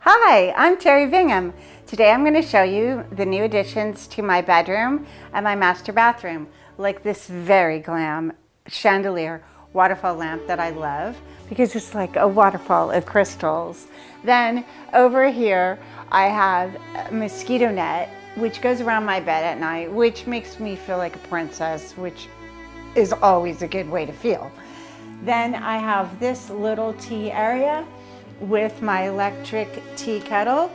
Hi, I'm Terri Bingham. Today I'm going to show you the new additions to my bedroom and my master bathroom, like this very glam chandelier waterfall lamp that I love because it's like a waterfall of crystals. Then over here I have a mosquito net which goes around my bed at night, which makes me feel like a princess, which is always a good way to feel. Then I have this little tea area with my electric tea kettle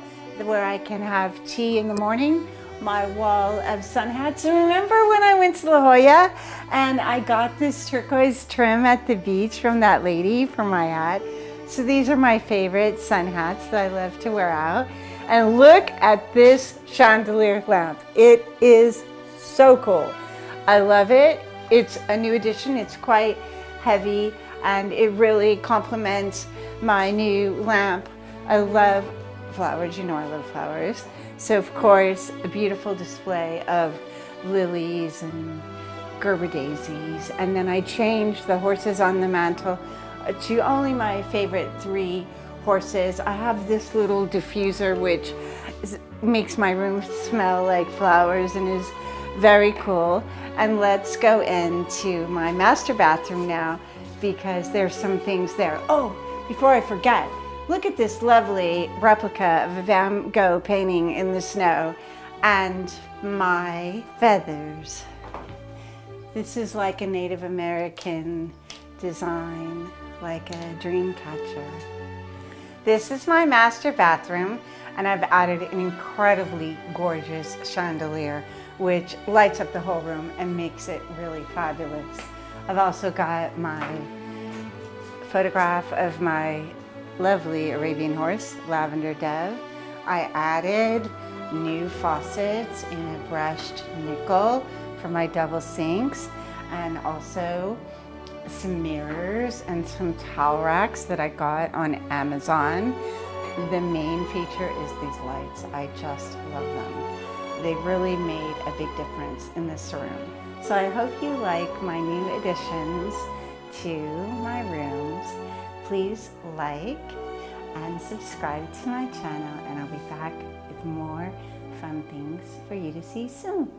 where I can have tea in the morning. My wall of sun hats. Remember when I went to La Jolla and I got this turquoise trim at the beach from that lady for my hat? So these are my favorite sun hats that I love to wear out. And look at this chandelier lamp. It is so cool. I love it. It's a new addition. It's quite heavy and it really complements my new lamp. I love flowers, you know I love flowers. So of course, a beautiful display of lilies and Gerber daisies. And then I changed the horses on the mantle to only my favorite 3 horses. I have this little diffuser which makes my room smell like flowers and is very cool. And let's go into my master bathroom now because there's some things there. Oh, before I forget, look at this lovely replica of a Van Gogh painting in the snow and my feathers. This is like a Native American design, like a dream catcher. This is my master bathroom and I've added an incredibly gorgeous chandelier which lights up the whole room and makes it really fabulous. I've also got my photograph of my lovely Arabian horse, Lavender Dove. I added new faucets in a brushed nickel for my double sinks and also some mirrors and some towel racks that I got on Amazon. The main feature is these lights. I just love them. They really made a big difference in this room. So I hope you like my new additions to my rooms. Please like and subscribe to my channel and I'll be back with more fun things for you to see soon.